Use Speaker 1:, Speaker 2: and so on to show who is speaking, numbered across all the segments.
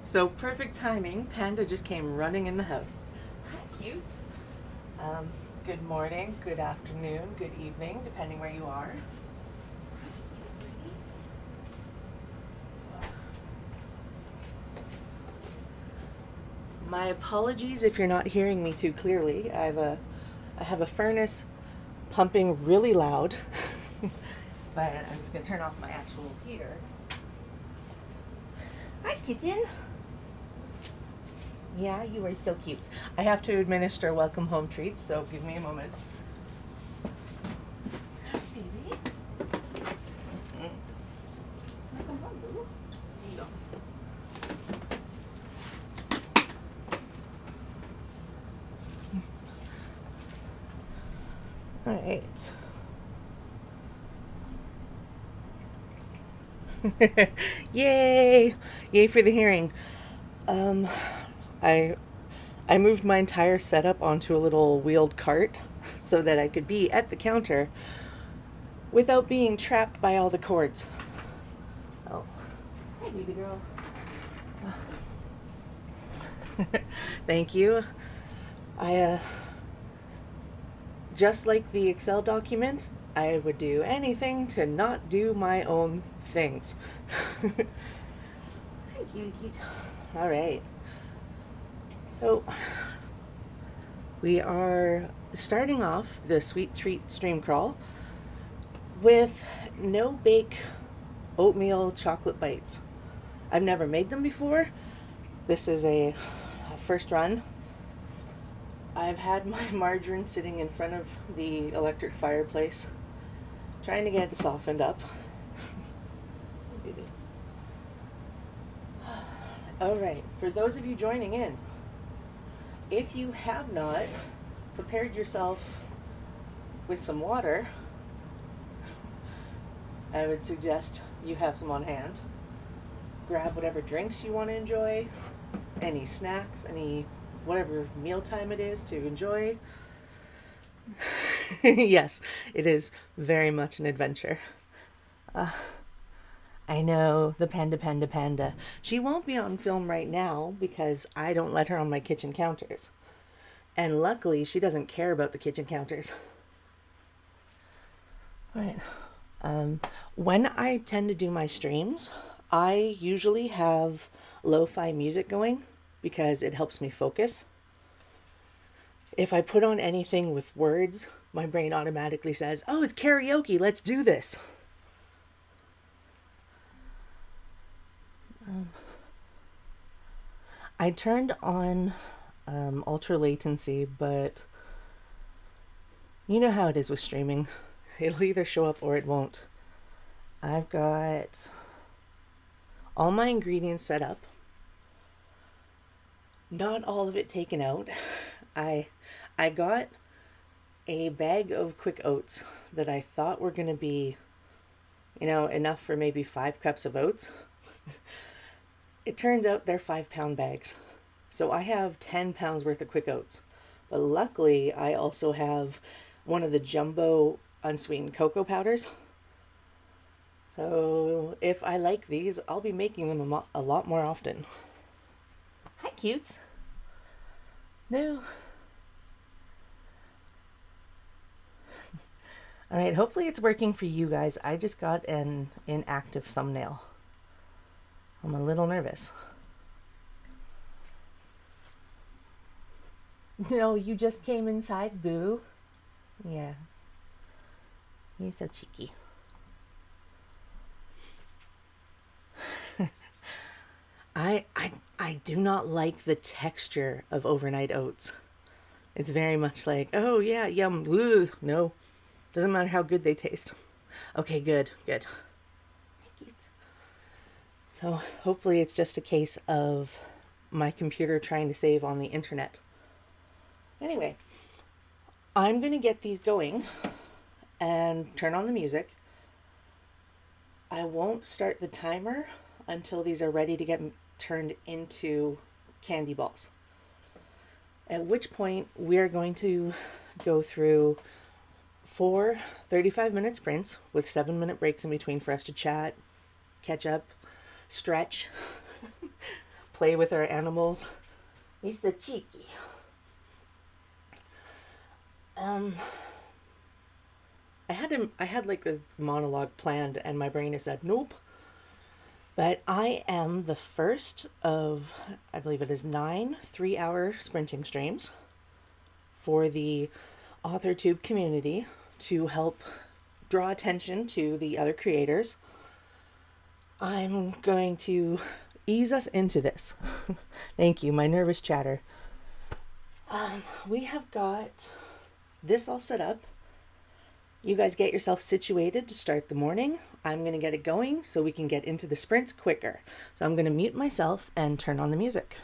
Speaker 1: So perfect timing. Panda just came running in the house. Hi, cutes. Um, Good morning, good afternoon, good evening, depending where you are. My apologies if you're not hearing me too clearly. I have a furnace pumping really loud, but I'm just gonna turn off my actual heater. Hi, kitten. Yeah, you are so cute. I have to administer welcome home treats, so give me a moment. Hi, baby. Mm. Welcome home, boo. There you go. All right. Yay! Yay for the hearing. Um, I I moved my entire setup onto a little wheeled cart so that I could be at the counter without being trapped by all the cords. Oh, hi, baby girl. Thank you. I just like the Excel document, I would do anything to not do my own things. Hi, cute, cute. All right. So, we are starting off the sweet treat stream crawl with no-bake oatmeal chocolate bites. I've never made them before. This is a first run. I've had my margarine sitting in front of the electric fireplace, trying to get it softened up. All right, for those of you joining in, if you have not prepared yourself with some water, I would suggest you have some on hand. Grab whatever drinks you want to enjoy, any snacks, any whatever mealtime it is to enjoy. Yes, it is very much an adventure. I know, the panda, panda, panda. She won't be on film right now because I don't let her on my kitchen counters. And luckily, she doesn't care about the kitchen counters. Right. Um, when I tend to do my streams, I usually have lo-fi music going because it helps me focus. If I put on anything with words, my brain automatically says, "Oh, it's karaoke, let's do this." I turned on ultra latency, but you know how it is with streaming. It'll either show up or it won't. I've got all my ingredients set up. Not all of it taken out. I I got a bag of quick oats that I thought were going to be, enough for maybe 5 cups of oats. It turns out they're 5 pound bags. So I have 10 pounds worth of quick oats. But luckily, I also have one of the jumbo unsweetened cocoa powders. So if I like these, I'll be making them a lot more often. Hi, cutes. No. All right, hopefully it's working for you guys. I just got an inactive thumbnail. I'm a little nervous. No, you just came inside, boo. Yeah. You're so cheeky. I do not like the texture of overnight oats. It's very much like, oh yeah, yum. Ugh. No, doesn't matter how good they taste. Okay, good, good. So hopefully it's just a case of my computer trying to save on the internet. Anyway, I'm going to get these going and turn on the music. I won't start the timer until these are ready to get turned into candy balls. At which point we're going to go through 4 35-minute sprints with 7-minute breaks in between for us to chat, catch up, stretch, play with our animals. He's the cheeky. I had like a monologue planned, and my brain has said nope. But I am the first of, I believe it is 9 3-hour sprinting streams for the Authortube community to help draw attention to the other creators. I'm going to ease us into this. Thank you, my nervous chatter. We have got this all set up. You guys get yourself situated to start the morning. I'm going to get it going so we can get into the sprints quicker. So I'm going to mute myself and turn on the music.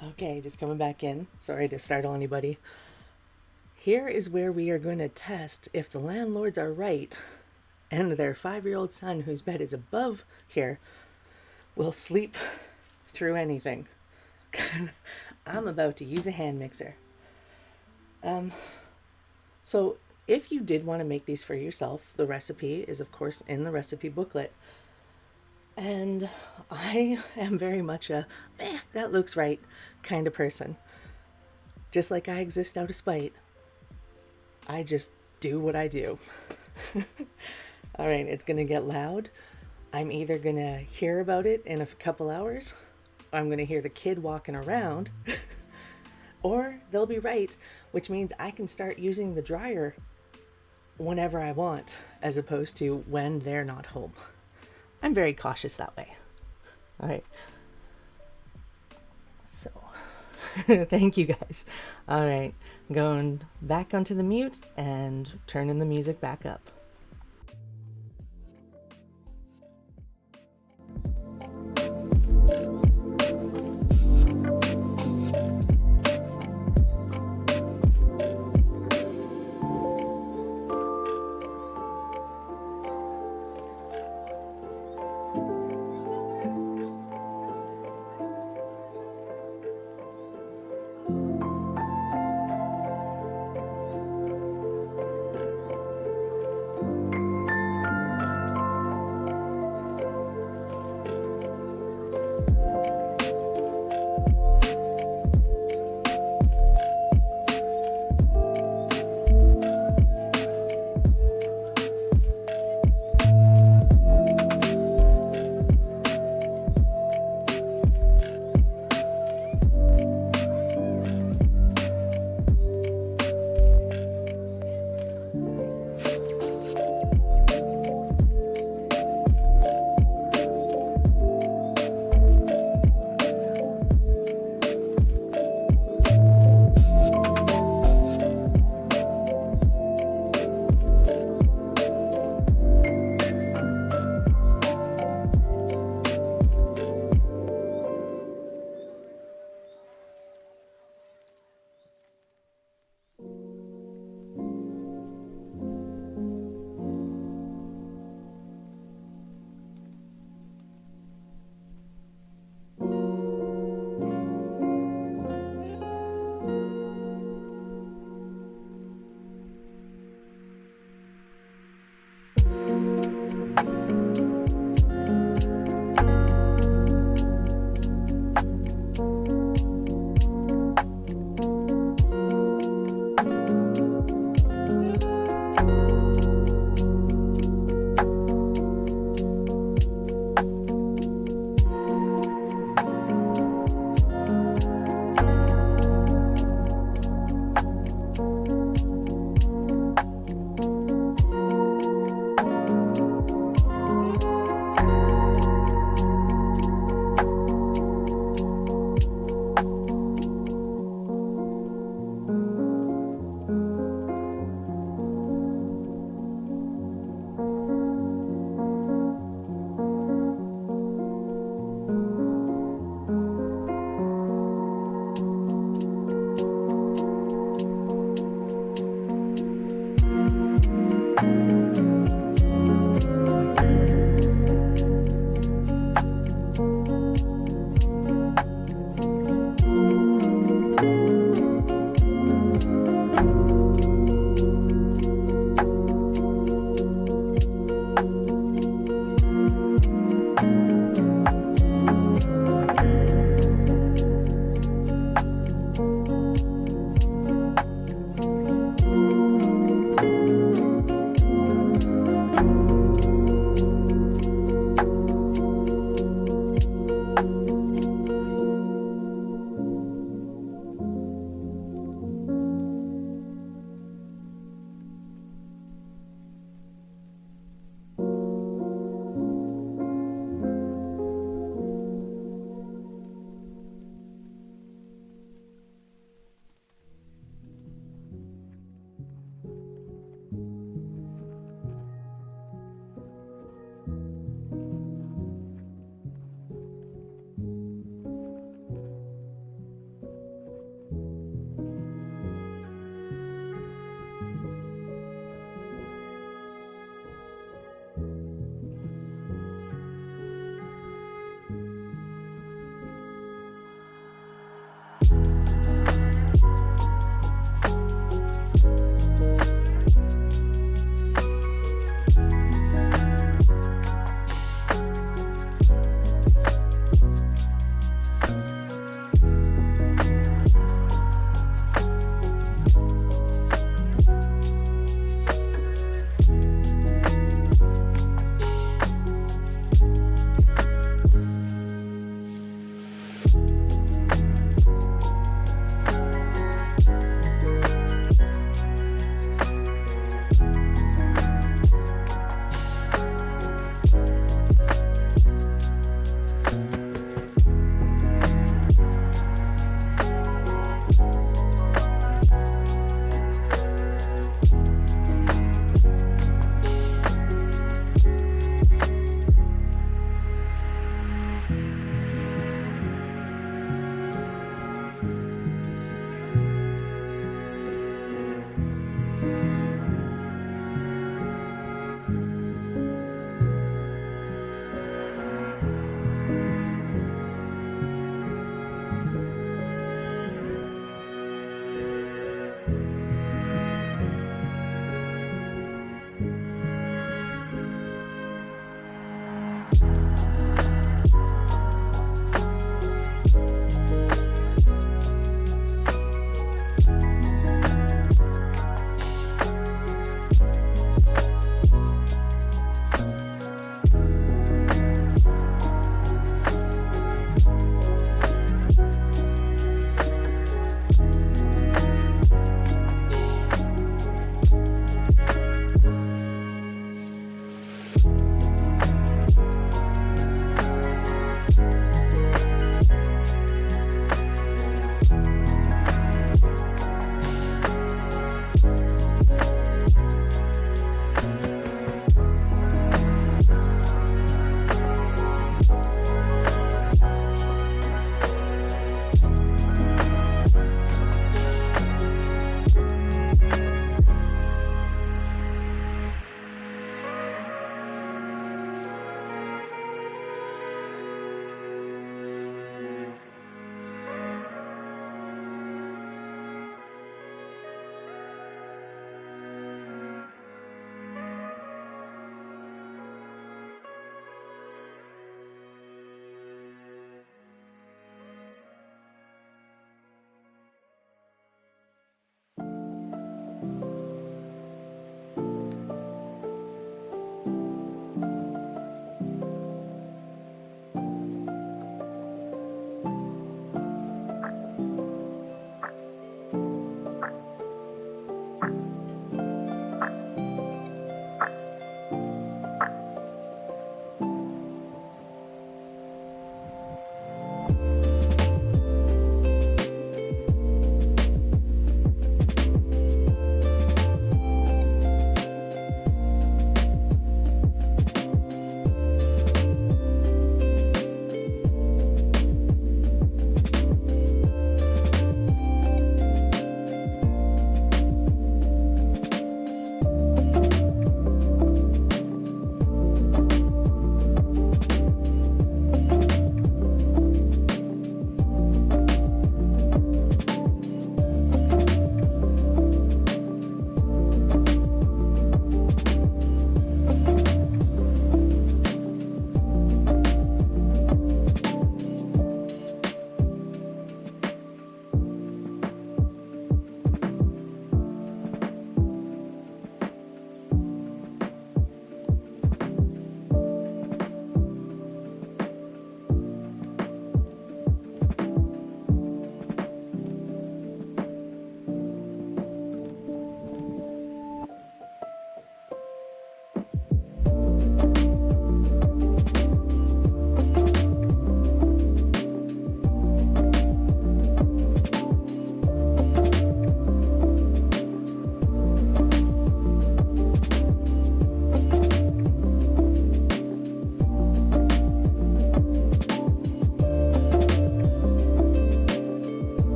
Speaker 1: Okay, just coming back in. Sorry to startle anybody. Here is where we are going to test if the landlords are right and their 5-year-old son, whose bed is above here, will sleep through anything. I'm about to use a hand mixer. So if you did want to make these for yourself, the recipe is of course in the recipe booklet. And I am very much a, that looks right kind of person. Just like I exist out of spite, I just do what I do. All right, it's gonna get loud. I'm either gonna hear about it in a couple hours, or I'm gonna hear the kid walking around, or they'll be right, which means I can start using the dryer whenever I want, as opposed to when they're not home. I'm very cautious that way. All right. So, thank you guys. All right, going back onto the mute and turning the music back up.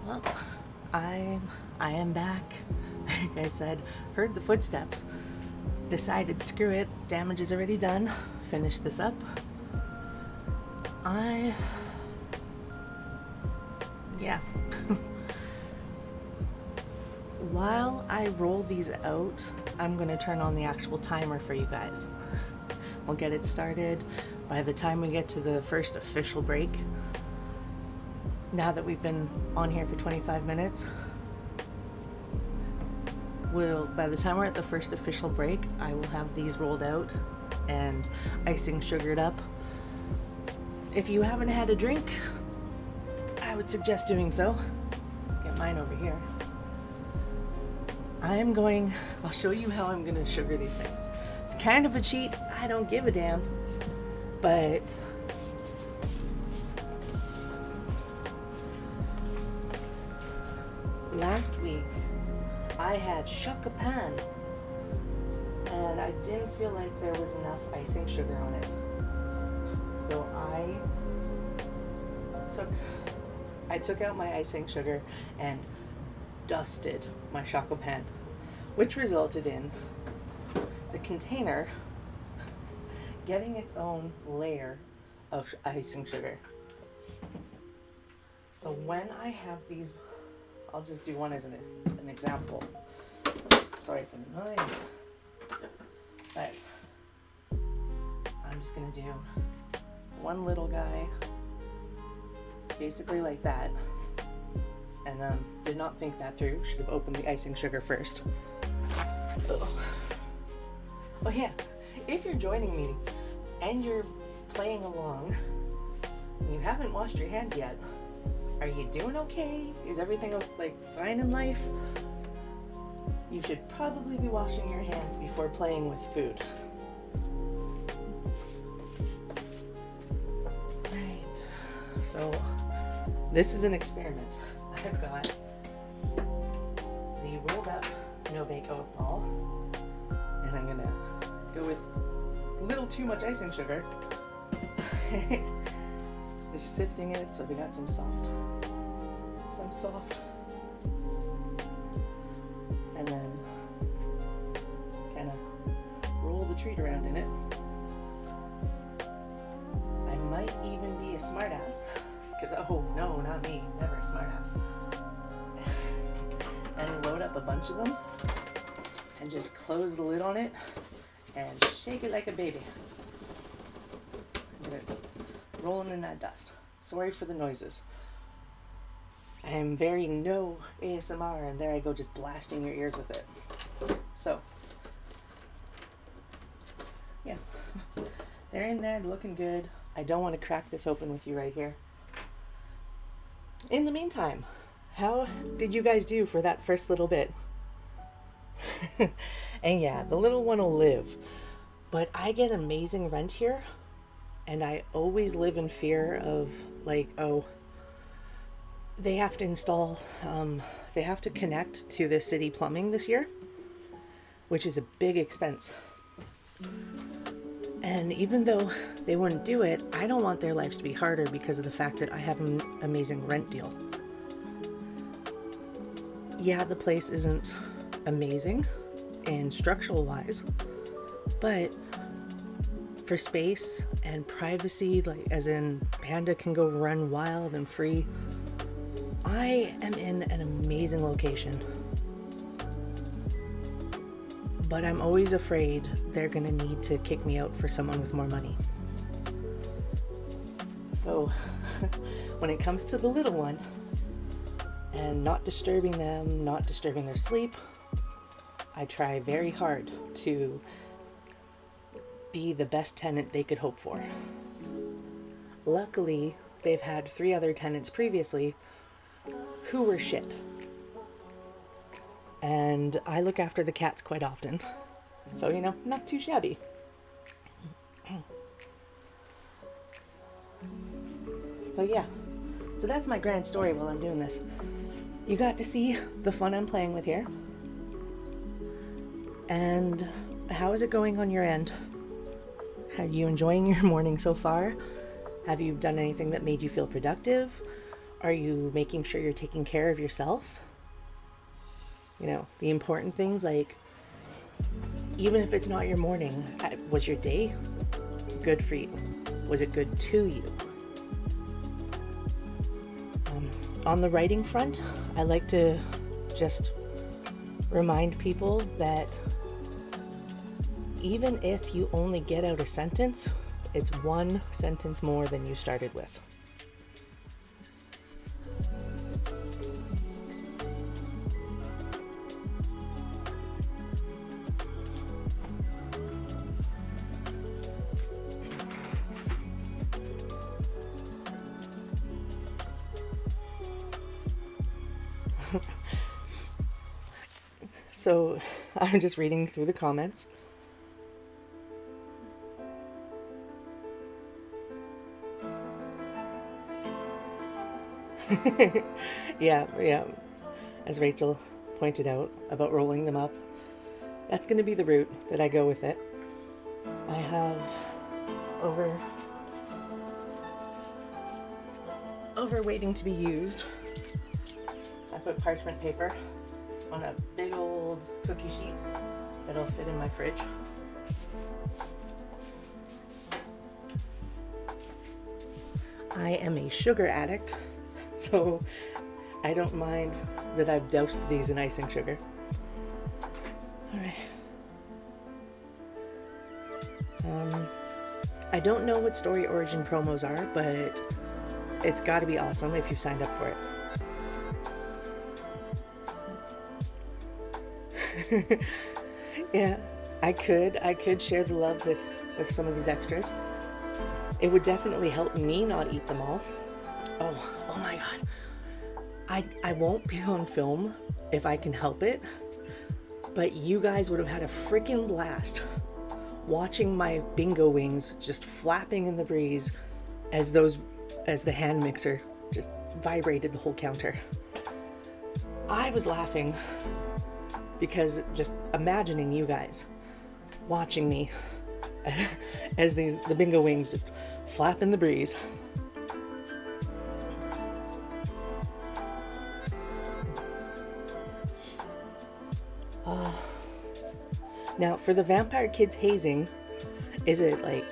Speaker 1: Well, I am back. Like I said, heard the footsteps. Decided, screw it, damage is already done. Finish this up. Yeah. While I roll these out, I'm gonna turn on the actual timer for you guys. We'll get it started by the time we get to the first official break. Now that we've been on here for 25 minutes, by the time we're at the first official break, I will have these rolled out and icing sugared up. If you haven't had a drink, I would suggest doing so. Get mine over here. I'll show you how I'm gonna sugar these things. It's kind of a cheat, I don't give a damn, but last week I had chocolate pan and I didn't feel like there was enough icing sugar on it. So I took out my icing sugar and dusted my chocolate pan, which resulted in the container getting its own layer of icing sugar. So when I have these, I'll just do one as an example. Sorry for the noise, but I'm just gonna do one little guy, basically like that. And did not think that through. Should have opened the icing sugar first. Ugh. Oh yeah, if you're joining me and you're playing along and you haven't washed your hands yet, are you doing okay? Is everything like fine in life? You should probably be washing your hands before playing with food. Right, so this is an experiment. I've got the rolled up no-bake oat ball, and I'm gonna go with a little too much icing sugar. Just sifting it so we got some soft, and then kind of roll the treat around in it. I might even be a smartass. Oh no, not me, never a smartass. And load up a bunch of them and just close the lid on it and shake it like a baby. Get it rolling in that dust. Sorry for the noises. I am very no ASMR, and there I go, just blasting your ears with it. So, yeah, they're in there, looking good. I don't want to crack this open with you right here. In the meantime, how did you guys do for that first little bit? And yeah, the little one will live, but I get amazing rent here, and I always live in fear of like, oh, they have to install, they have to connect to the city plumbing this year, which is a big expense. And even though they wouldn't do it, I don't want their lives to be harder because of the fact that I have an amazing rent deal. Yeah, the place isn't amazing and structural wise, but for space and privacy, like as in Panda can go run wild and free, I am in an amazing location. But I'm always afraid they're gonna need to kick me out for someone with more money. So when it comes to the little one and not disturbing them, not disturbing their sleep, I try very hard to be the best tenant they could hope for. Luckily, they've had 3 other tenants previously who were shit. And I look after the cats quite often. So, you know, not too shabby. But yeah, so that's my grand story while I'm doing this. You got to see the fun I'm playing with here. And how is it going on your end? Are you enjoying your morning so far? Have you done anything that made you feel productive? Are you making sure you're taking care of yourself? You know, the important things, like, even if it's not your morning, was your day good for you? Was it good to you? On the writing front, I like to just remind people that even if you only get out a sentence, it's one sentence more than you started with. So I'm just reading through the comments. Yeah. As Rachel pointed out about rolling them up, that's going to be the route that I go with it. I have over waiting to be used. I put parchment paper on a big old cookie sheet that'll fit in my fridge. I am a sugar addict, so I don't mind that I've doused these in icing sugar. All right. I don't know what story origin promos are, but it's got to be awesome if you've signed up for it. Yeah, I could share the love with some of these extras. It would definitely help me not eat them all. Oh my god. I won't be on film if I can help it, but you guys would have had a freaking blast watching my bingo wings just flapping in the breeze as the hand mixer just vibrated the whole counter. I was laughing because just imagining you guys watching me as the bingo wings just flap in the breeze. Now, for the Vampire Kids hazing, is it like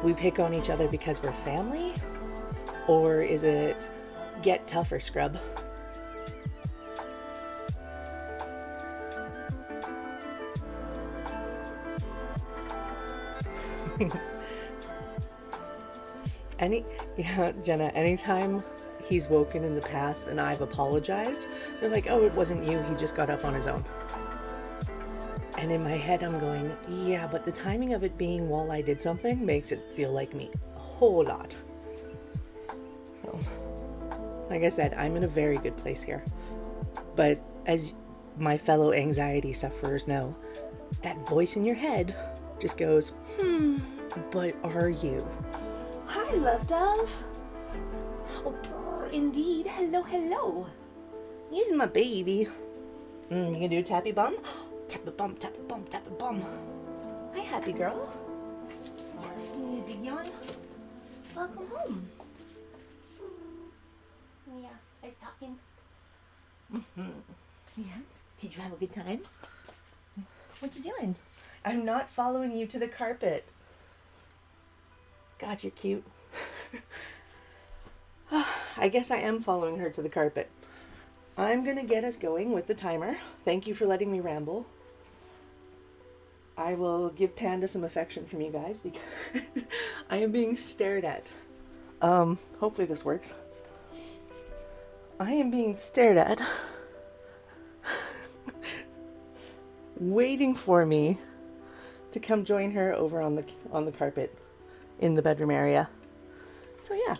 Speaker 1: we pick on each other because we're family? Or is it get tougher, scrub? Jenna, anytime he's woken in the past and I've apologized, they're like, oh, it wasn't you, he just got up on his own. And in my head I'm going, yeah, but the timing of it being while I did something makes it feel like me a whole lot. So, like I said, I'm in a very good place here. But as my fellow anxiety sufferers know, that voice in your head just goes, but are you? Hi, love dove. Oh, indeed. Hello. Using my baby. You gonna do a tappy bum? Tap a bum, tap a bum, tap a bum. Hi, happy girl. Hey, big yawn. Welcome home. Yeah, I was talking. Yeah. Did you have a good time? What you doing? I'm not following you to the carpet. God, you're cute. I guess I am following her to the carpet. I'm gonna get us going with the timer. Thank you for letting me ramble. I will give Panda some affection from you guys because I am being stared at. Hopefully this works. I am being stared at. Waiting for me to come join her over on the carpet in the bedroom area. So yeah.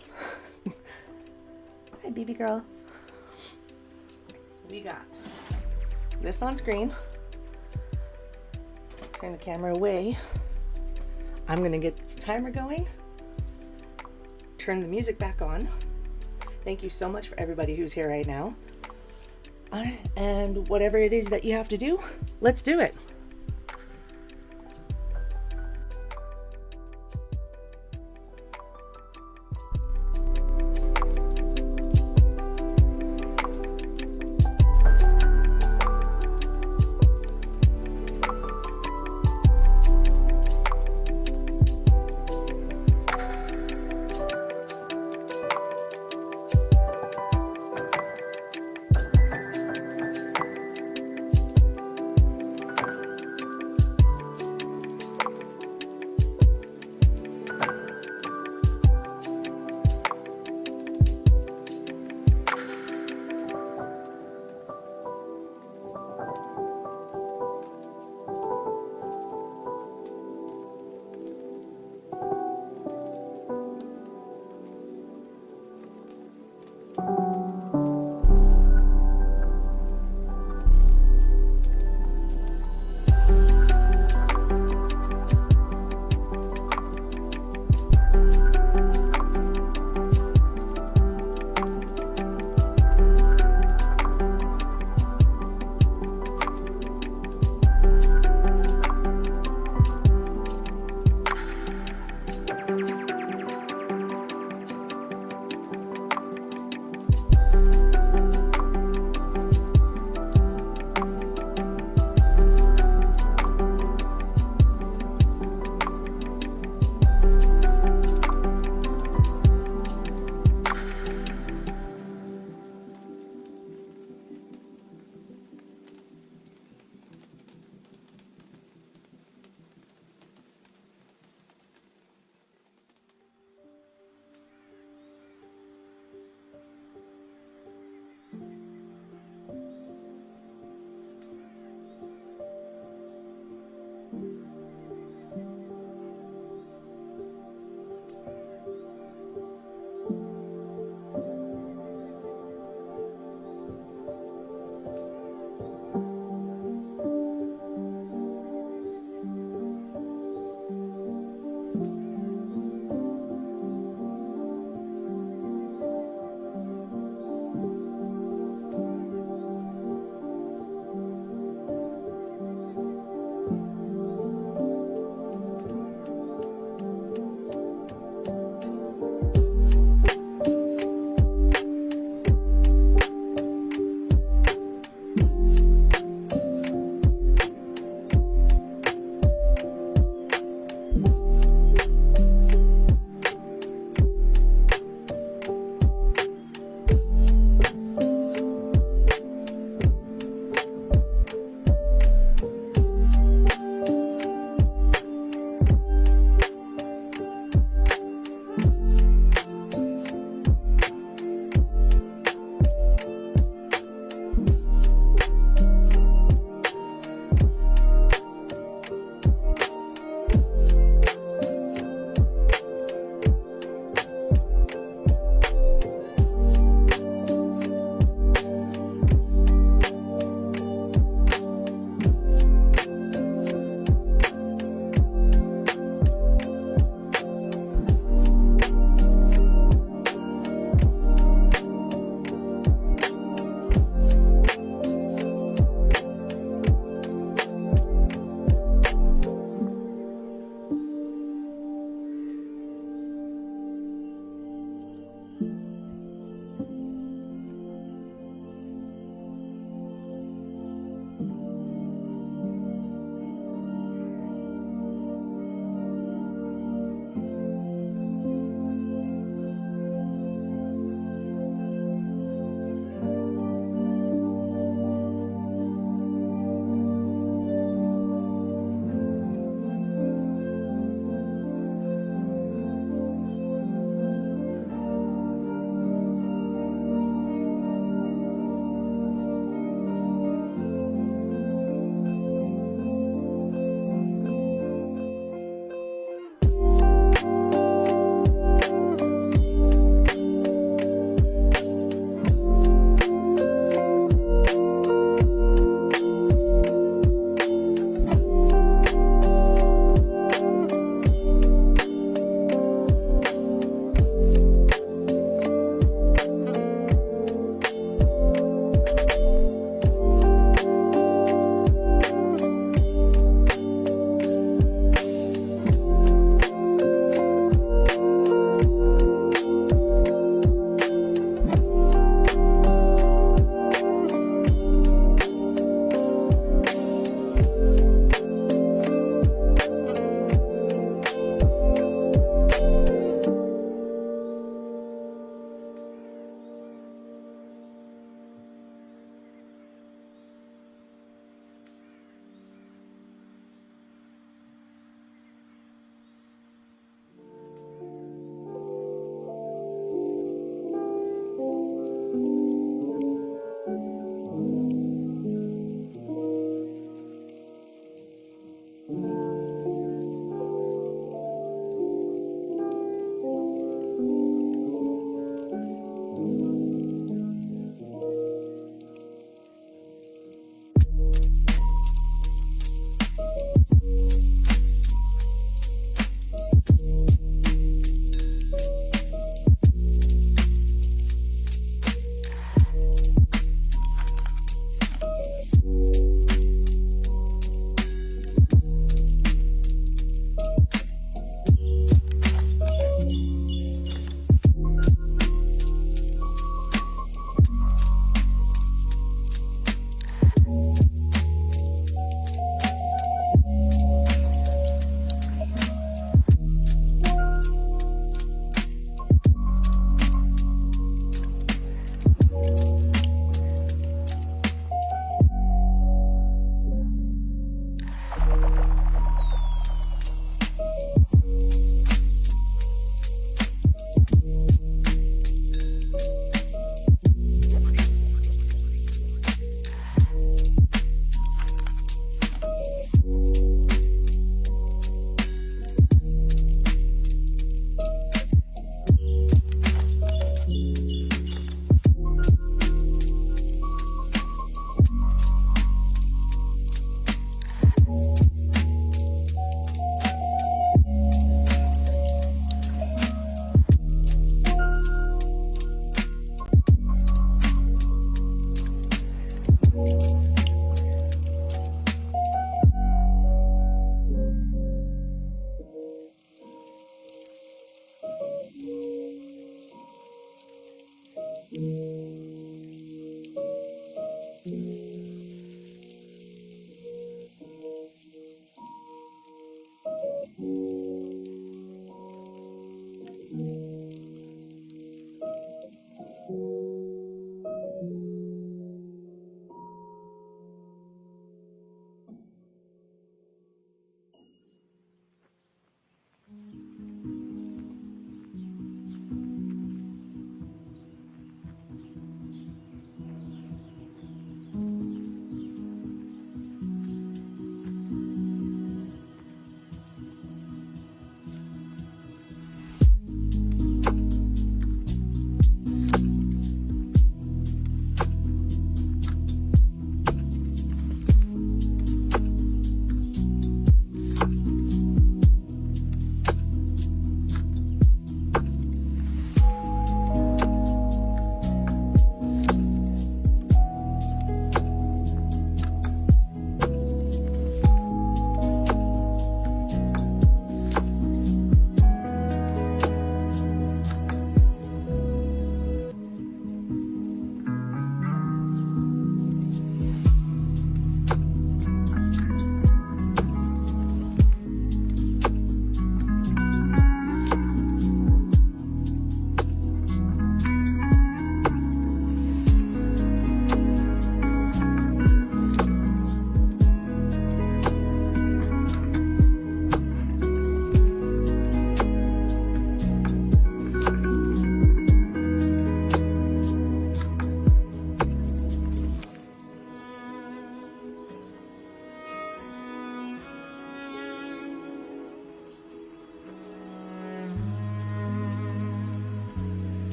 Speaker 1: Hi, baby girl. We got this on screen. Turn the camera away. I'm gonna get this timer going. Turn the music back on. Thank you so much for everybody who's here right now. And whatever it is that you have to do, let's do it.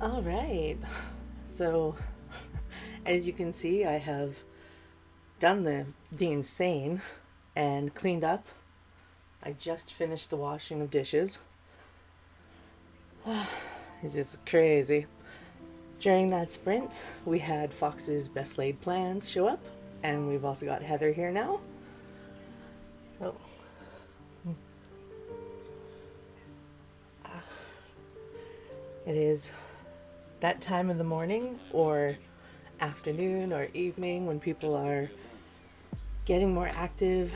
Speaker 1: All right. So, as you can see, I have done the insane and cleaned up. I just finished the washing of dishes. It's just crazy. During that sprint, we had Fox's best laid plans show up, and we've also got Heather here now. So, it is that time of the morning or afternoon or evening when people are getting more active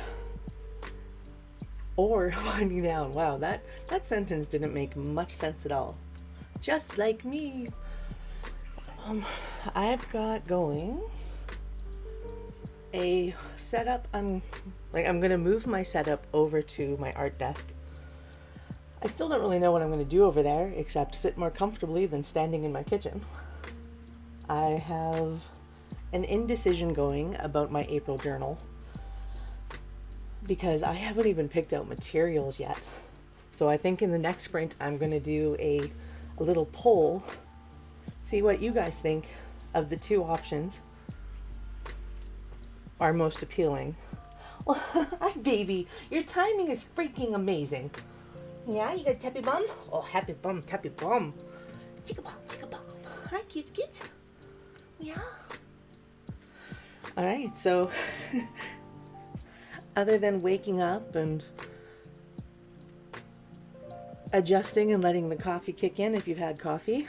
Speaker 1: or winding down. Wow, that sentence didn't make much sense at all. Just like me. I've got going a setup. I'm gonna move my setup over to my art desk. I still don't really know what I'm gonna do over there except sit more comfortably than standing in my kitchen. I have an indecision going about my April journal because I haven't even picked out materials yet. So I think in the next sprint I'm gonna do a little poll, see what you guys think of the two options are most appealing. Well, hi baby, your timing is freaking amazing. Yeah, you got a tappy bum? Oh, happy bum, tappy bum. Chicka bum, chicka bum. Hi, cute, cute. Yeah. All right, so other than waking up and adjusting and letting the coffee kick in if you've had coffee,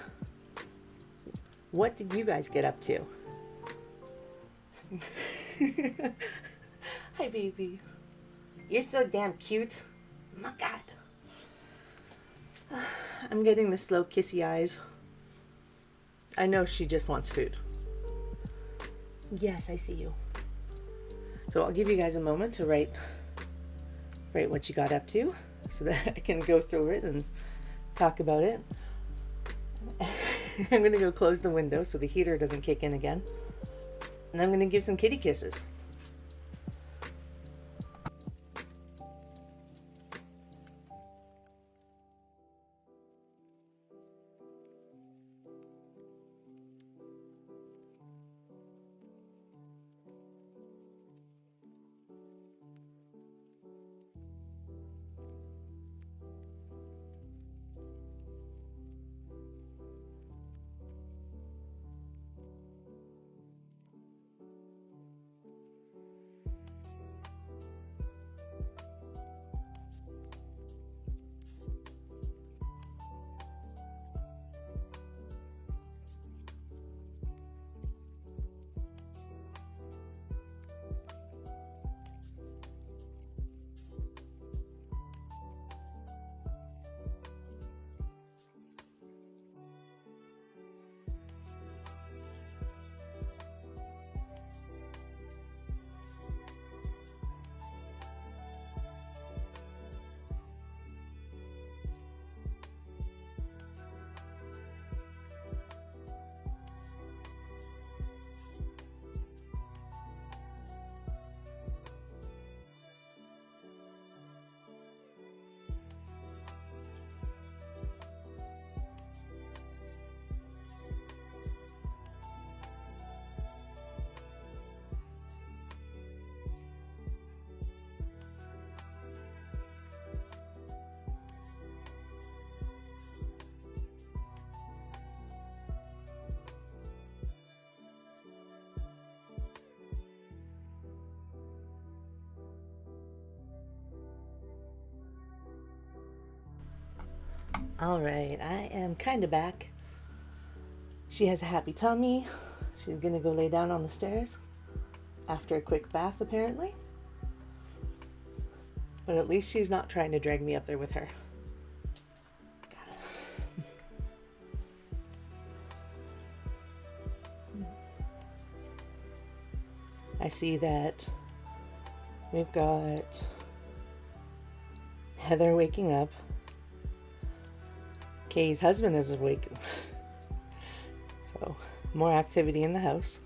Speaker 1: what did you guys get up to? Hi, baby. You're so damn cute. Oh my God. I'm getting the slow kissy eyes. I know she just wants food. Yes, I see you. So I'll give you guys a moment to write what you got up to so that I can go through it and talk about it. I'm going to go close the window so the heater doesn't kick in again. And I'm going to give some kitty kisses. All right, I am kind of back. She has a happy tummy. She's gonna go lay down on the stairs after a quick bath, apparently. But at least she's not trying to drag me up there with her. Got it. I see that we've got Heather waking up. Kay's husband is awake. So, more activity in the house.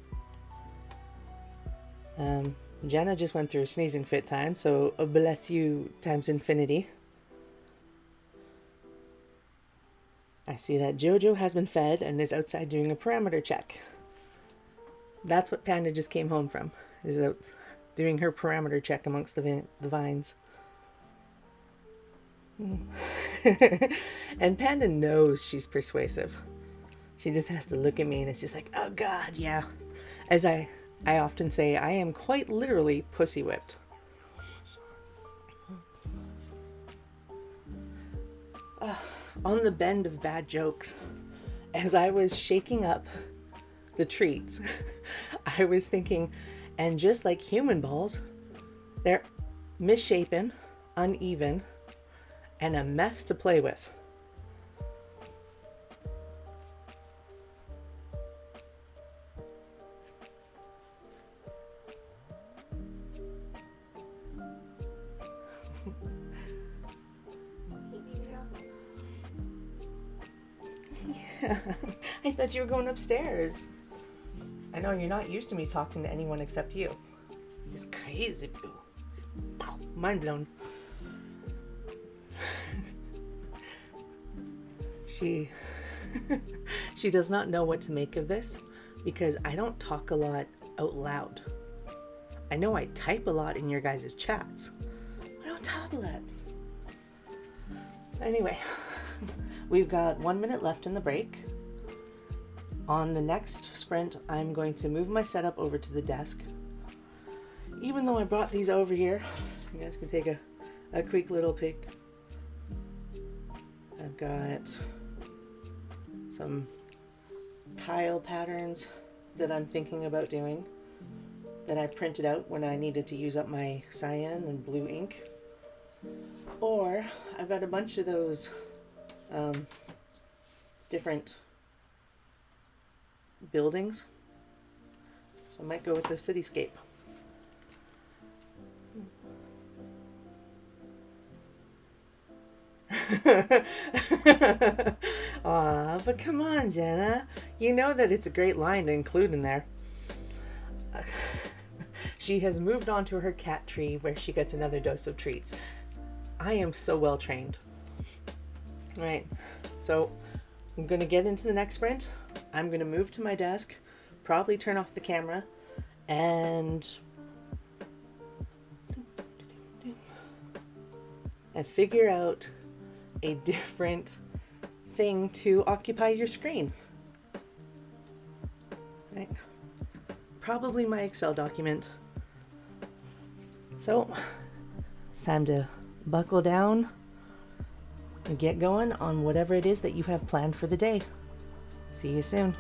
Speaker 1: Jenna just went through a sneezing fit time, so bless you times infinity. I see that Jojo has been fed and is outside doing a parameter check. That's what Panda just came home from, is out doing her parameter check amongst the vines. And Panda knows she's persuasive. She just has to look at me and it's just like, oh God, yeah. As I often say, I am quite literally pussy whipped. On the bend of bad jokes, as I was shaking up the treats, I was thinking, and just like human balls, they're misshapen, uneven, and a mess to play with. Yeah, I thought you were going upstairs. I know you're not used to me talking to anyone except you. It's crazy, boo. Mind blown. She does not know what to make of this because I don't talk a lot out loud. I know I type a lot in your guys' chats. I don't talk a lot. Anyway, we've got 1 minute left in the break. On the next sprint, I'm going to move my setup over to the desk. Even though I brought these over here, you guys can take a quick little peek. I've got some tile patterns that I'm thinking about doing that I printed out when I needed to use up my cyan and blue ink. Or I've got a bunch of those different buildings. So I might go with the cityscape. Aw, but come on, Jenna. You know that it's a great line to include in there. She has moved on to her cat tree where she gets another dose of treats. I am so well trained. All right, so I'm gonna get into the next sprint. I'm gonna move to my desk, probably turn off the camera, and figure out a different thing to occupy your screen. Right? Probably my Excel document. So it's time to buckle down and get going on whatever it is that you have planned for the day. See you soon.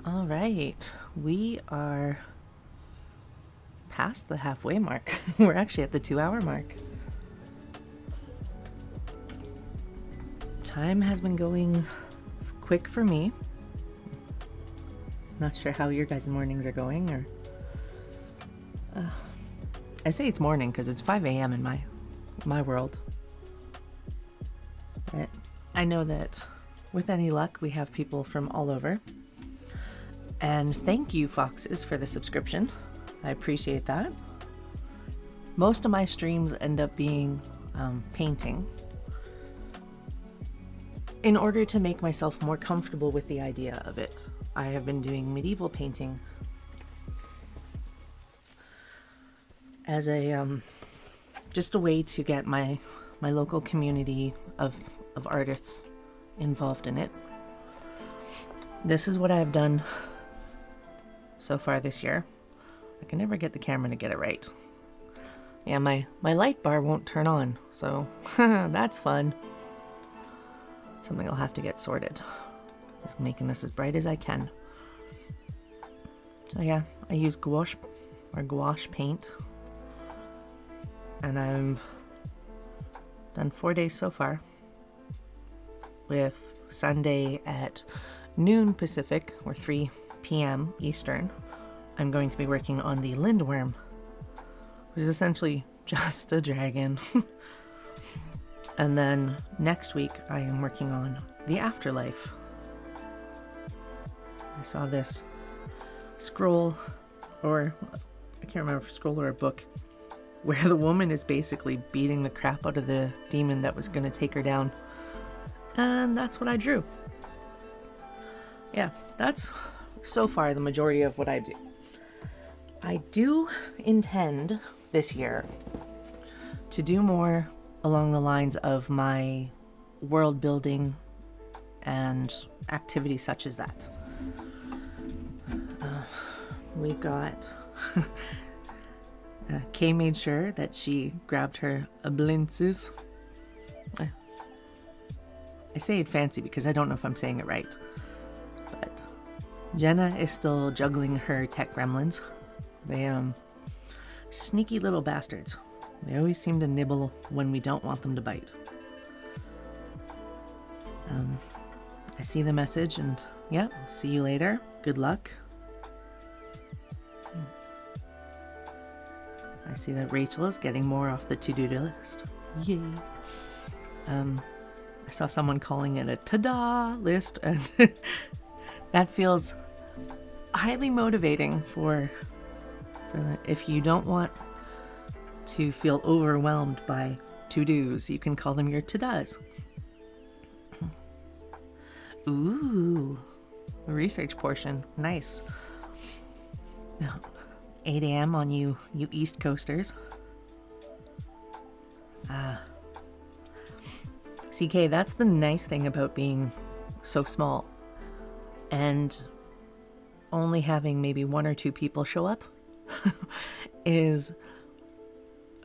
Speaker 1: All right, we are past the halfway mark. We're actually at the 2-hour mark. Time has been going quick for me. Not sure how your guys' mornings are going, or I say it's morning because it's 5 a.m. in my world. But I know that with any luck, we have people from all over. And thank you, Foxes, for the subscription. I appreciate that. Most of my streams end up being painting, in order to make myself more comfortable with the idea of it. I have been doing medieval painting as a just a way to get my local community of artists involved in it. This is what I've done so far this year. I can never get the camera to get it right. Yeah, my light bar won't turn on, so that's fun. Something I'll have to get sorted. Just making this as bright as I can. So yeah, I use gouache paint. And I've done 4 days so far. With Sunday at noon Pacific, or 3 p.m. Eastern, I'm going to be working on the Lindworm, which is essentially just a dragon. And then next week I am working on the Afterlife. I saw this scroll, or I can't remember if it's a scroll or a book, where the woman is basically beating the crap out of the demon that was going to take her down. And that's what I drew. Yeah, that's so far the majority of what I do. I do intend this year to do more along the lines of my world building and activities such as that. We got Kay made sure that she grabbed her blintzes. I say it fancy because I don't know if I'm saying it right, but Jenna is still juggling her tech gremlins. They sneaky little bastards. They always seem to nibble when we don't want them to bite. I see the message and yeah, see you later. Good luck. I see that Rachel is getting more off the to-do list. Yay. I saw someone calling it a ta-da list, and that feels highly motivating for if you don't want to feel overwhelmed by to-dos, you can call them your to-dos. Ooh, the research portion, nice. Now, 8 a.m. on you East Coasters. CK, that's the nice thing about being so small and only having maybe 1 or 2 people show up is,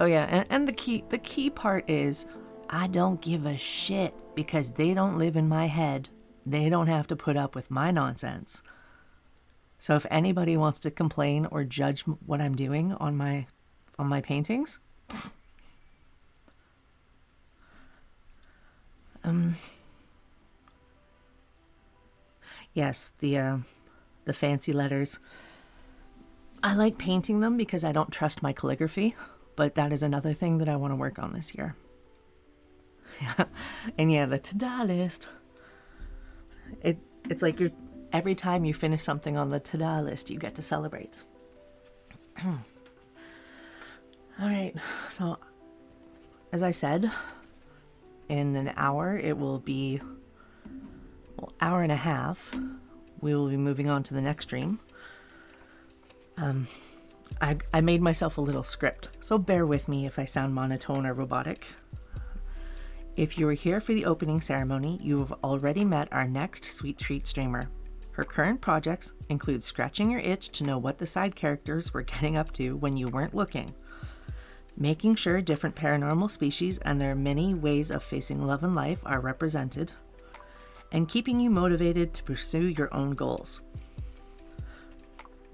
Speaker 1: oh yeah, and the key part is I don't give a shit because they don't live in my head. They don't have to put up with my nonsense. So if anybody wants to complain or judge what I'm doing on my paintings, yes, the fancy letters. I like painting them because I don't trust my calligraphy, but that is another thing that I want to work on this year. And yeah, the ta-da list. It's like every time you finish something on the ta-da list, you get to celebrate. All right, so as I said, in an hour, it will be, well, hour and a half. We will be moving on to the next stream. I made myself a little script, so bear with me if I sound monotone or robotic. If you are here for the opening ceremony, you have already met our next sweet treat streamer. Her current projects include scratching your itch to know what the side characters were getting up to when you weren't looking, making sure different paranormal species and their many ways of facing love and life are represented, and keeping you motivated to pursue your own goals.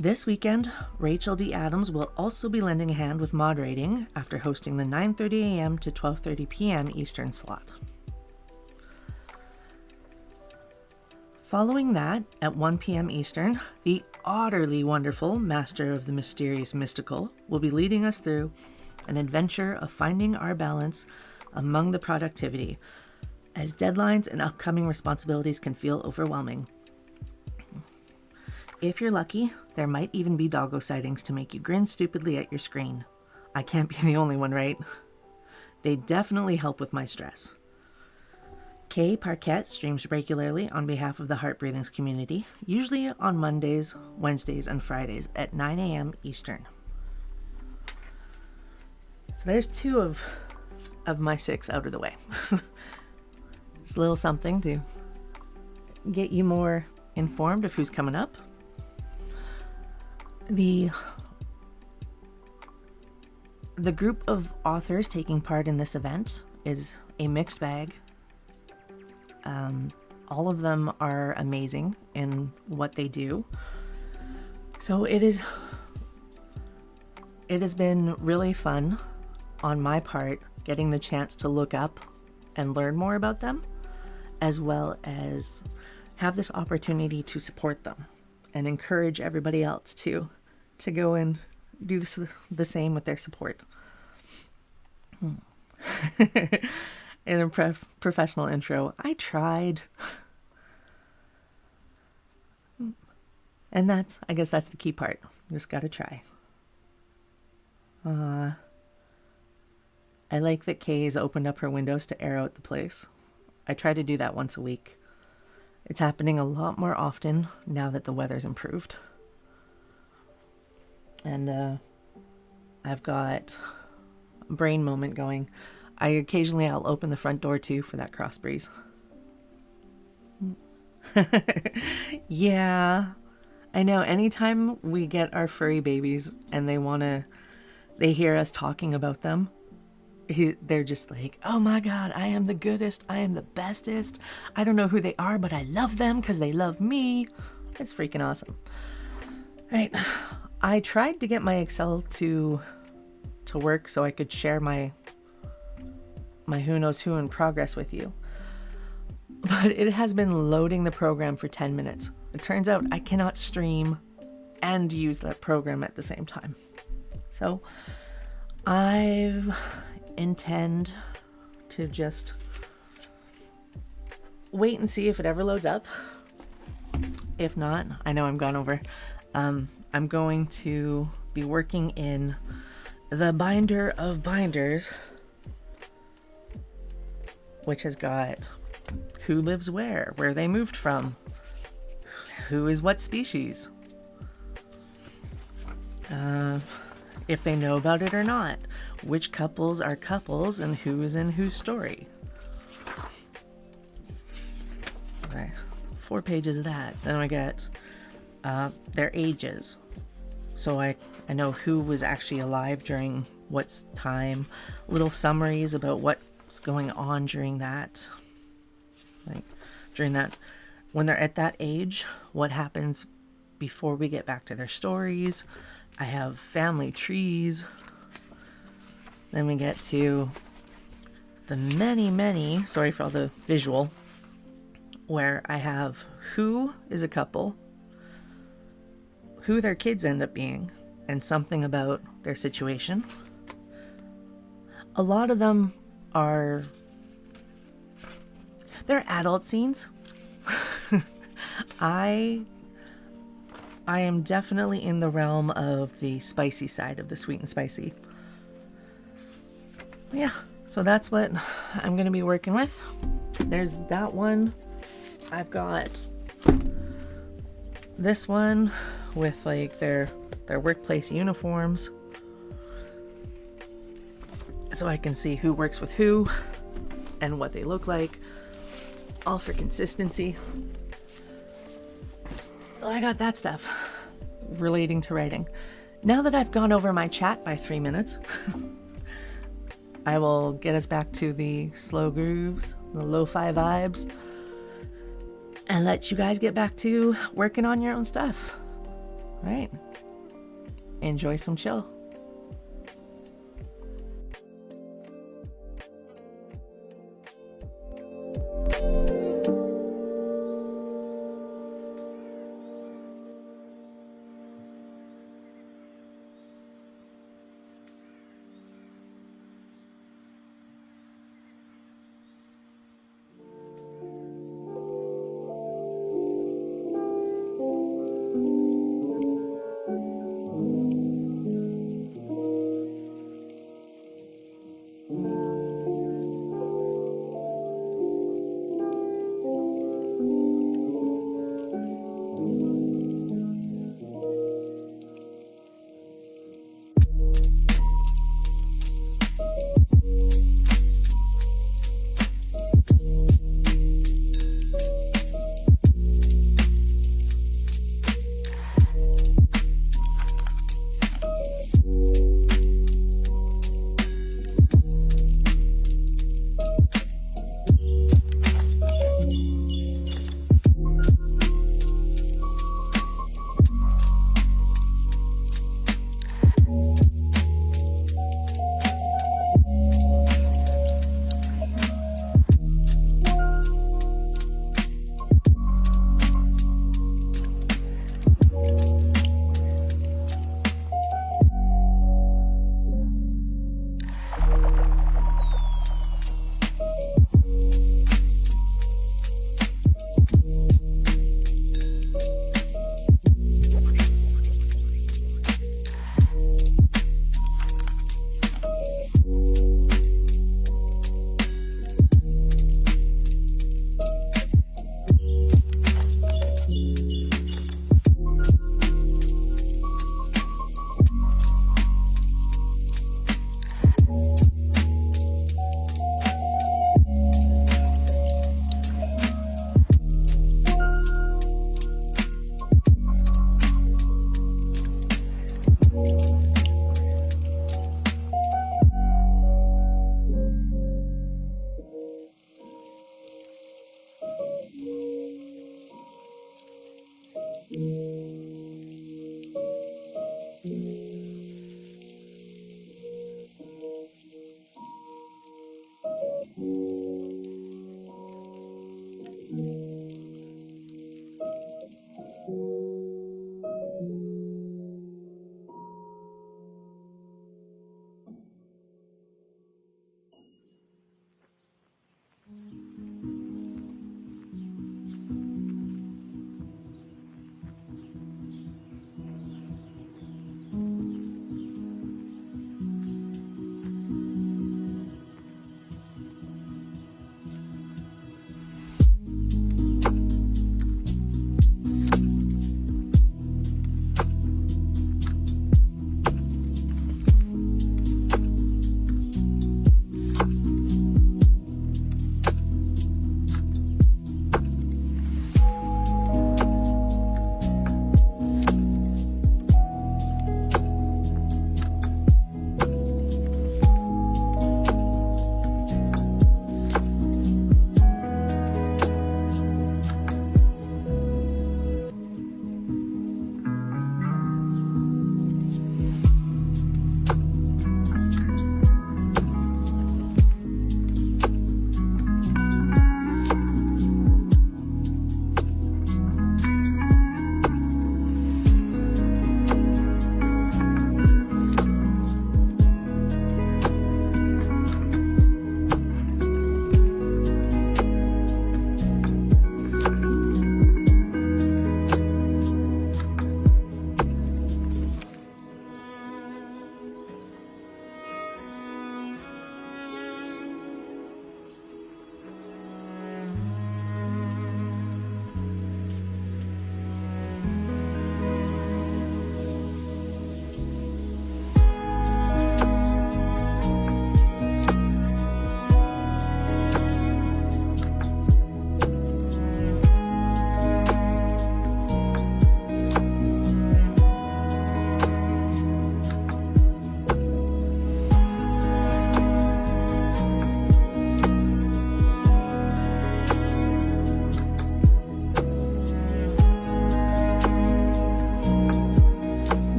Speaker 1: This weekend, Rachel D. Adams will also be lending a hand with moderating after hosting the 9:30 a.m. to 12:30 p.m. Eastern slot. Following that, at 1 p.m. Eastern, the utterly wonderful Master of the Mysterious Mystical will be leading us through an adventure of finding our balance among the productivity, as deadlines and upcoming responsibilities can feel overwhelming. If you're lucky, there might even be doggo sightings to make you grin stupidly at your screen. I can't be the only one, right? They definitely help with my stress. Kay Parquette streams regularly on behalf of the Heart Breathings community, usually on Mondays, Wednesdays, and Fridays at 9 a.m. Eastern. So there's 2 of my 6 out of the way. It's a little something to get you more informed of who's coming up. The group of authors taking part in this event is a mixed bag. All of them are amazing in what they do. So it has been really fun on my part getting the chance to look up and learn more about them, as well as have this opportunity to support them and encourage everybody else to go and do the same with their support. In a professional intro, I tried. And I guess that's the key part. You just gotta try. I like that Kay's opened up her windows to air out the place. I try to do that once a week. It's happening a lot more often now that the weather's improved. And I've got a brain moment going. I'll open the front door too for that cross breeze. Yeah, I know. Anytime we get our furry babies and they hear us talking about them, they're just like, oh my God, I am the goodest. I am the bestest. I don't know who they are, but I love them because they love me. It's freaking awesome. Right. I tried to get my Excel to work so I could share my who knows who in progress with you. But it has been loading the program for 10 minutes. It turns out I cannot stream and use that program at the same time. So I intend to just wait and see if it ever loads up. If not, I know I'm gone over. I'm going to be working in the binder of binders, which has got who lives where they moved from, who is what species, if they know about it or not, which couples are couples, and who is in whose story. Okay, 4 pages of that. Then I get their ages. So I know who was actually alive during what time, little summaries about what's going on during that. When they're at that age, what happens before we get back to their stories. I have family trees. Then we get to the many, sorry for all the visual, where I have who is a couple, who their kids end up being, and something about their situation. A lot of them they're adult scenes. I am definitely in the realm of the spicy side of the sweet and spicy. Yeah, so that's what I'm going to be working with. There's that one. I've got this one with like their workplace uniforms, so I can see who works with who and what they look like, all for consistency. So I got that stuff relating to writing. Now that I've gone over my chat by 3 minutes, I will get us back to the slow grooves, the lo-fi vibes, and let you guys get back to working on your own stuff. All right, enjoy some chill.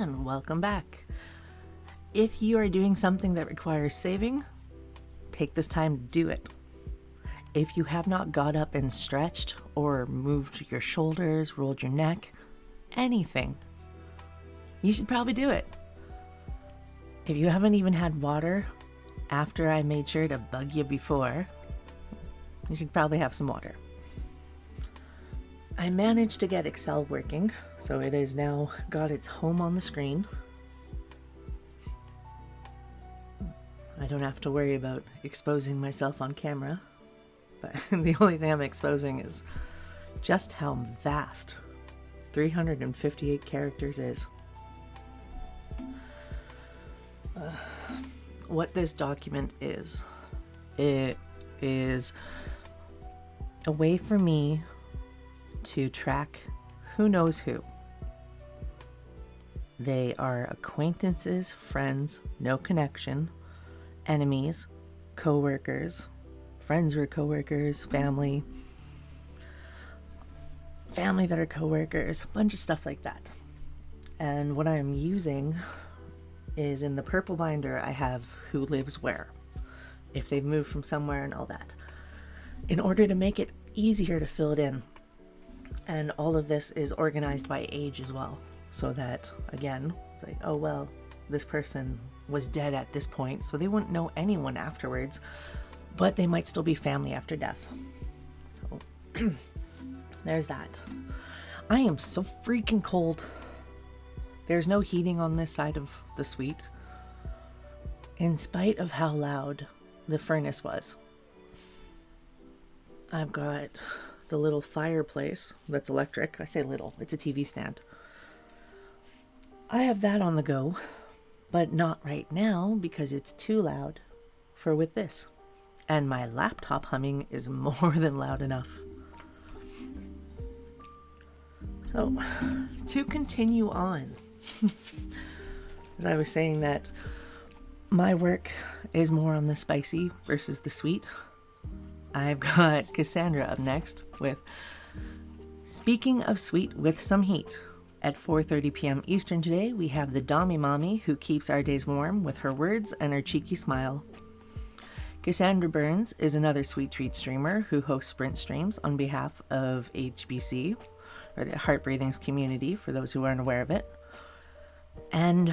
Speaker 1: and welcome back. If you are doing something that requires saving, take this time to do it. If you have not got up and stretched or moved your shoulders, rolled your neck, anything, you should probably do it. If you haven't even had water after I made sure to bug you before, you should probably have some water. I managed to get Excel working, so it has now got its home on the screen. I don't have to worry about exposing myself on camera, but the only thing I'm exposing is just how vast 358 characters is. What this document is, it is a way for me to track who knows who. They are acquaintances, friends, no connection, enemies, co-workers, friends who are co-workers, family that are co-workers, a bunch of stuff like that. And what I'm using is in the purple binder, I have who lives where, if they've moved from somewhere and all that, in order to make it easier to fill it in. And all of this is organized by age as well, so that, again, it's like, oh well, this person was dead at this point, so they wouldn't know anyone afterwards, but they might still be family after death. So there's that. I am so freaking cold. There's no heating on this side of the suite, in spite of how loud the furnace was. I've got the little fireplace that's electric. I say little, it's a TV stand. I have that on the go, but not right now because it's too loud for with this. And my laptop humming is more than loud enough. So, to continue on, as I was saying that my work is more on the spicy versus the sweet, I've got Cassandra up next with Speaking of Sweet with Some Heat. At 4:30 p.m. Eastern today, we have the Dommy Mommy who keeps our days warm with her words and her cheeky smile. Cassandra Burns is another sweet treat streamer who hosts sprint streams on behalf of HBC, or the Heart Breathings community, for those who aren't aware of it. And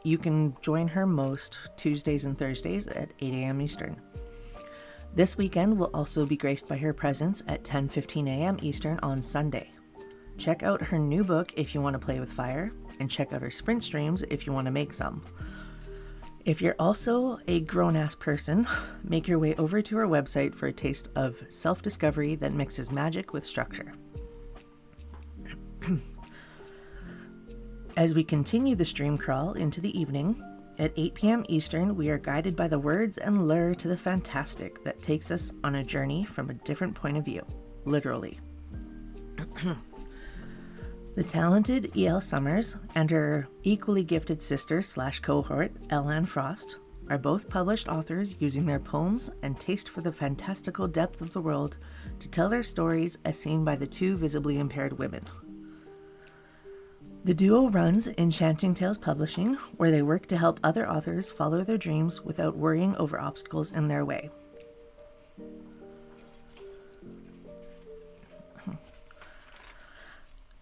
Speaker 1: you can join her most Tuesdays and Thursdays at 8 a.m. Eastern. This weekend will also be graced by her presence at 10:15 a.m. Eastern on Sunday. Check out her new book if you want to play with fire, and check out her sprint streams if you want to make some. If you're also a grown-ass person, make your way over to her website for a taste of self-discovery that mixes magic with structure. As we continue the stream crawl into the evening, at 8 p.m. Eastern, we are guided by the words and lure to the fantastic that takes us on a journey from a different point of view, literally. The talented E.L. Summers and her equally gifted sister/cohort, Ellen Frost, are both published authors using their poems and taste for the fantastical depth of the world to tell their stories as seen by the two visibly impaired women. The duo runs Enchanting Tales Publishing, where they work to help other authors follow their dreams without worrying over obstacles in their way.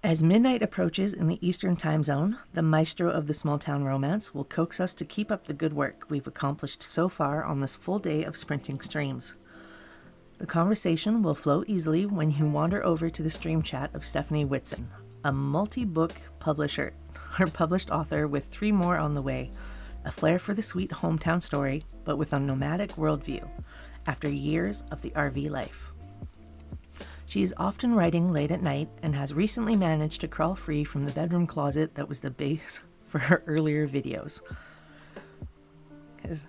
Speaker 1: As midnight approaches in the Eastern Time Zone, the maestro of the small town romance will coax us to keep up the good work we've accomplished so far on this full day of sprinting streams. The conversation will flow easily when you wander over to the stream chat of Stephanie Whitson, a multi-book publisher, or published author with 3 more on the way, a flair for the sweet hometown story, but with a nomadic worldview, after years of the RV life. She is often writing late at night and has recently managed to crawl free from the bedroom closet that was the base for her earlier videos. Because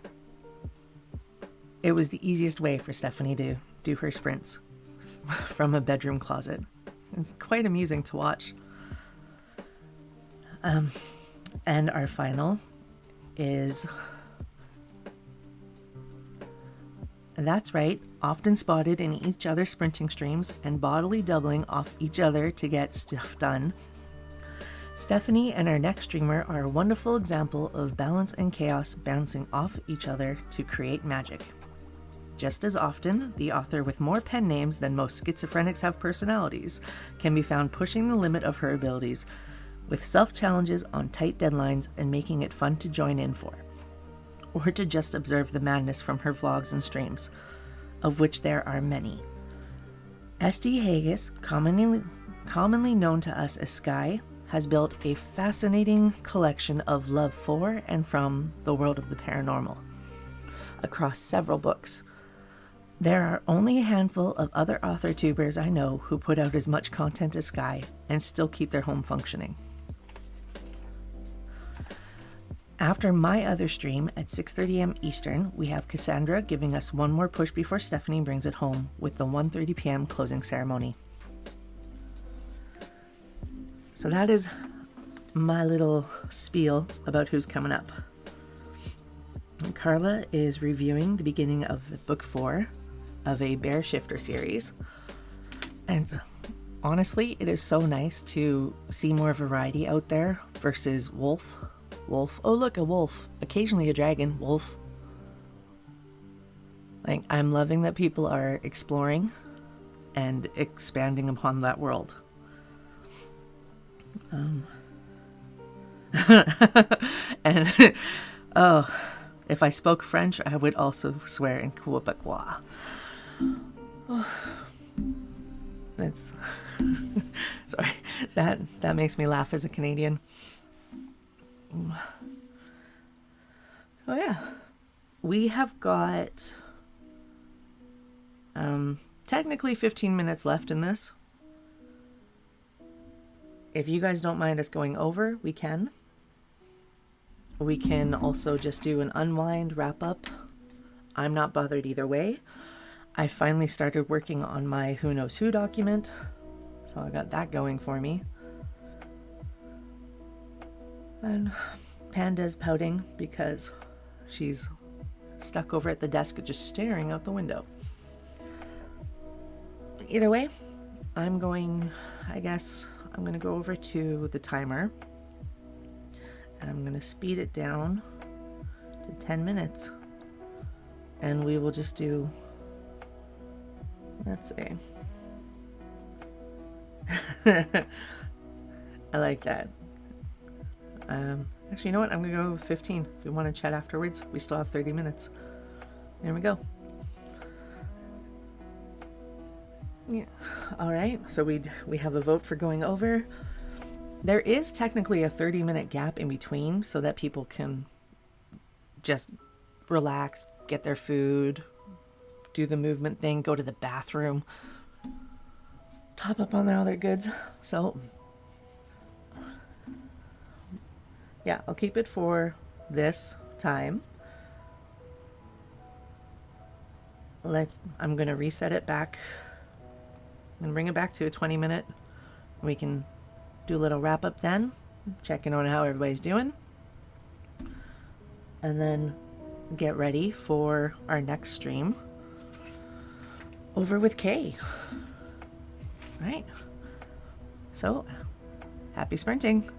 Speaker 1: it was the easiest way for Stephanie to do her sprints from a bedroom closet. It's quite amusing to watch. And our final is, that's right, often spotted in each other's sprinting streams and bodily doubling off each other to get stuff done. Stephanie and our next streamer are a wonderful example of balance and chaos bouncing off each other to create magic. Just as often, the author with more pen names than most schizophrenics have personalities can be found pushing the limit of her abilities with self-challenges on tight deadlines and making it fun to join in for, or to just observe the madness from her vlogs and streams, of which there are many. S.D. Haggis, commonly known to us as Sky, has built a fascinating collection of love for and from the world of the paranormal across several books. There are only a handful of other Authortubers I know who put out as much content as Sky and still keep their home functioning. After my other stream at 6:30 a.m. Eastern, we have Cassandra giving us one more push before Stephanie brings it home with the 1:30 p.m. closing ceremony. So that is my little spiel about who's coming up. And Carla is reviewing the beginning of book 4 of a Bear Shifter series. And honestly, it is so nice to see more variety out there versus wolf. Oh look, a wolf. Occasionally a dragon. Wolf. Like, I'm loving that people are exploring and expanding upon that world. And oh, if I spoke French, I would also swear in Quebecois. That's sorry. That makes me laugh as a Canadian. So yeah, we have got technically 15 minutes left in this. If you guys don't mind us going over, we can. We can also just do an unwind wrap up. I'm not bothered either way. I finally started working on my Who Knows Who document, so I got that going for me. And Panda's pouting because she's stuck over at the desk just staring out the window. Either way, I'm going to go over to the timer and I'm going to speed it down to 10 minutes and we will just do, let's see. I like that. Actually, you know what? I'm going to go with 15. If you want to chat afterwards, we still have 30 minutes. There we go. Yeah. All right. So we have a vote for going over. There is technically a 30-minute gap in between so that people can just relax, get their food, do the movement thing, go to the bathroom, top up on their other goods. So yeah, I'll keep it for this time. I'm going to reset it back and bring it back to a 20-minute. We can do a little wrap up then, check in on how everybody's doing, and then get ready for our next stream over with Kay. Right? So, happy sprinting.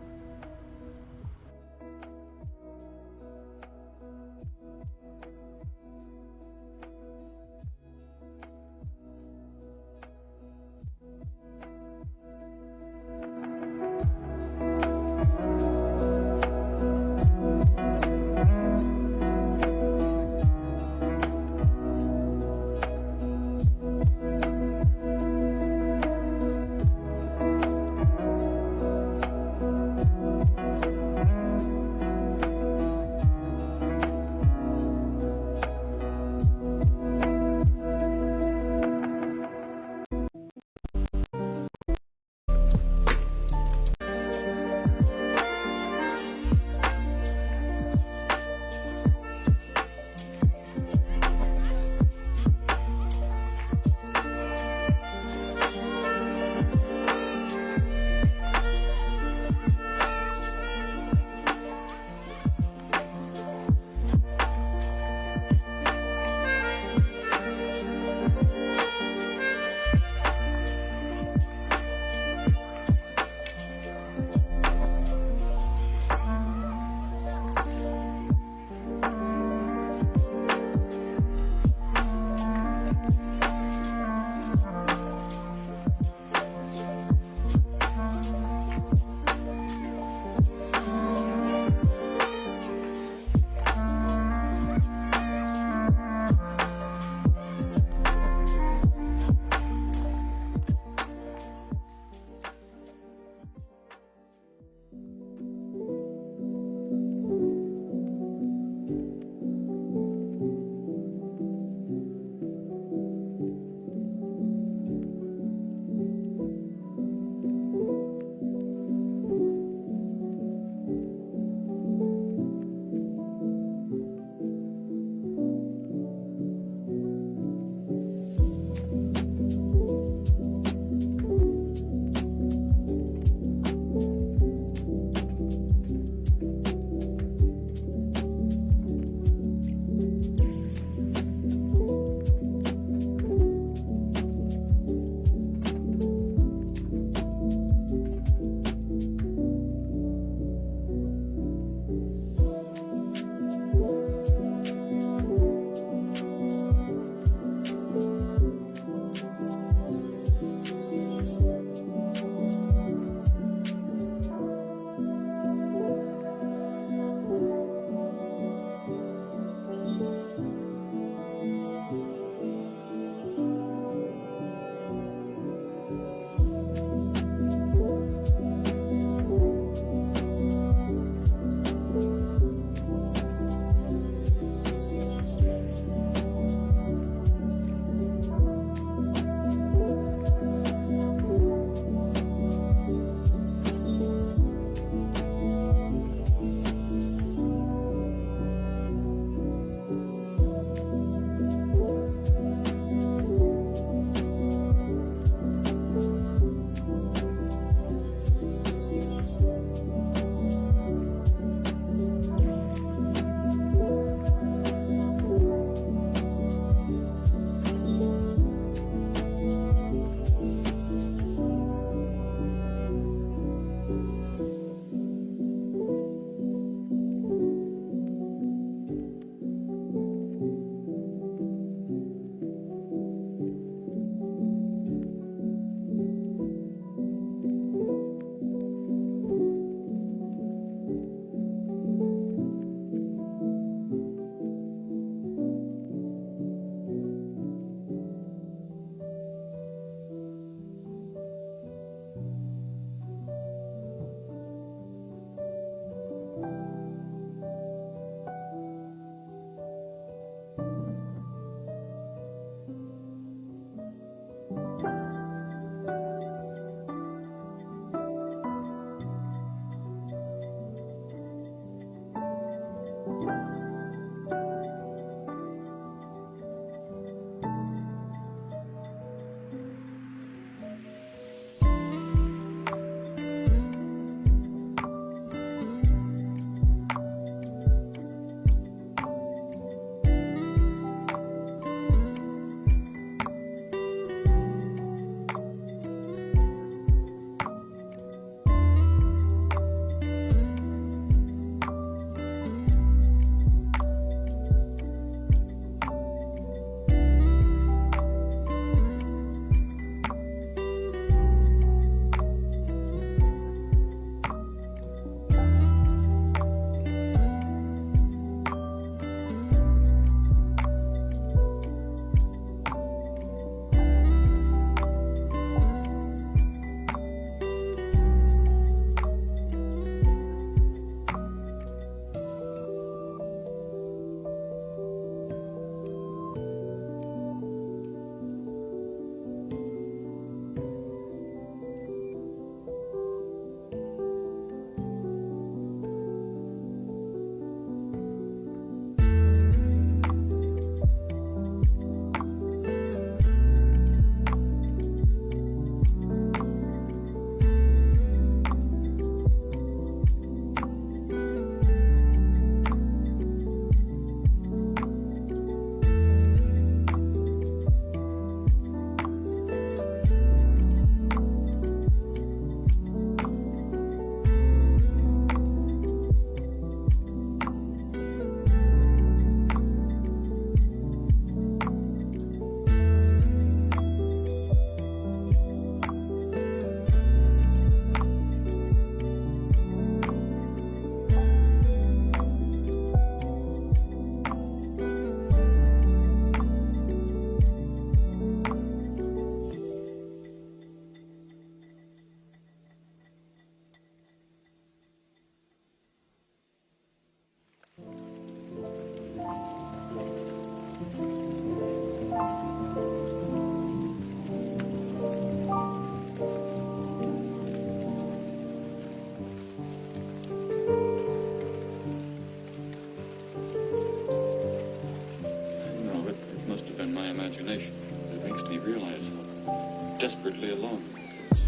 Speaker 2: imagination that makes me realize how desperately alone it is.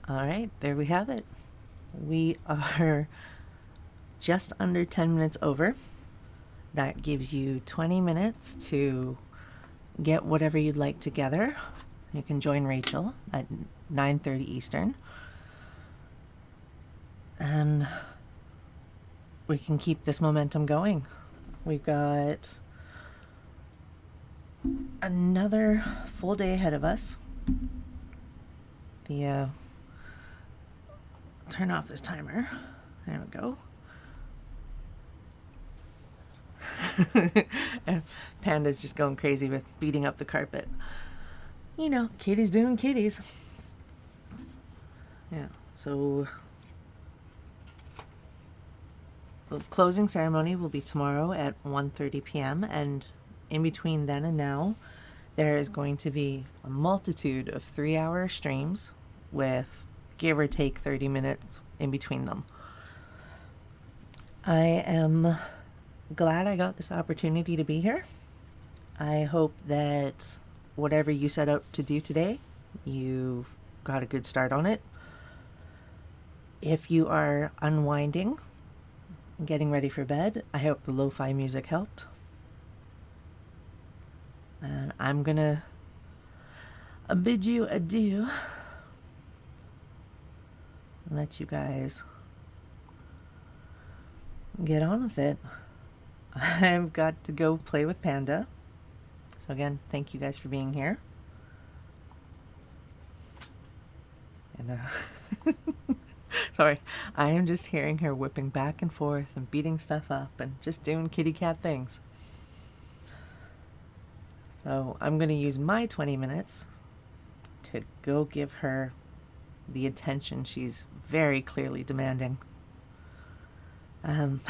Speaker 1: All right, there we have it. We are just under 10 minutes over. That gives you 20 minutes to get whatever you'd like together. You can join Rachel at 9:30 Eastern. And we can keep this momentum going. We've got another full day ahead of us. Turn off this timer. There we go. And Panda's just going crazy with beating up the carpet. You know, kitties doing kitties. Yeah, so the closing ceremony will be tomorrow at 1:30 p.m. and in between then and now, there is going to be a multitude of 3-hour streams with give or take 30 minutes in between them. I am glad I got this opportunity to be here. I hope that whatever you set out to do today, you've got a good start on it. If you are unwinding, getting ready for bed, I hope the lo-fi music helped. And I'm gonna bid you adieu. Let you guys get on with it. I've got to go play with Panda. So again, thank you guys for being here. And sorry, I am just hearing her whipping back and forth and beating stuff up and just doing kitty cat things. So I'm going to use my 20 minutes to go give her the attention she's very clearly demanding. And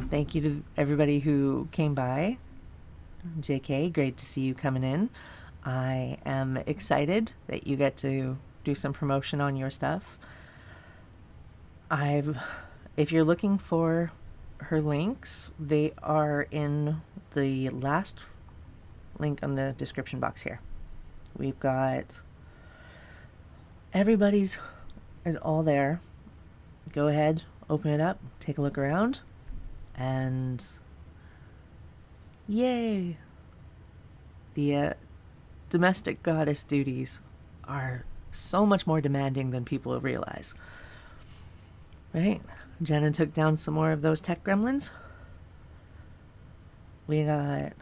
Speaker 1: thank you to everybody who came by. JK, great to see you coming in. I am excited that you get to do some promotion on your stuff. If you're looking for her links, they are in the last link on the description box here. We've got everybody's is all there. Go ahead, open it up, take a look around, and yay! The domestic goddess duties are so much more demanding than people realize. Right? Jenna took down some more of those tech gremlins. We got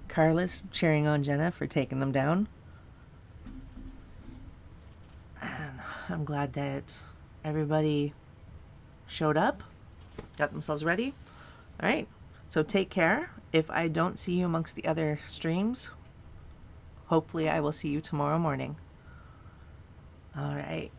Speaker 1: Carlos cheering on Jenna for taking them down. And I'm glad that everybody showed up, got themselves ready. All right, so take care. If I don't see you amongst the other streams, hopefully I will see you tomorrow morning. All right.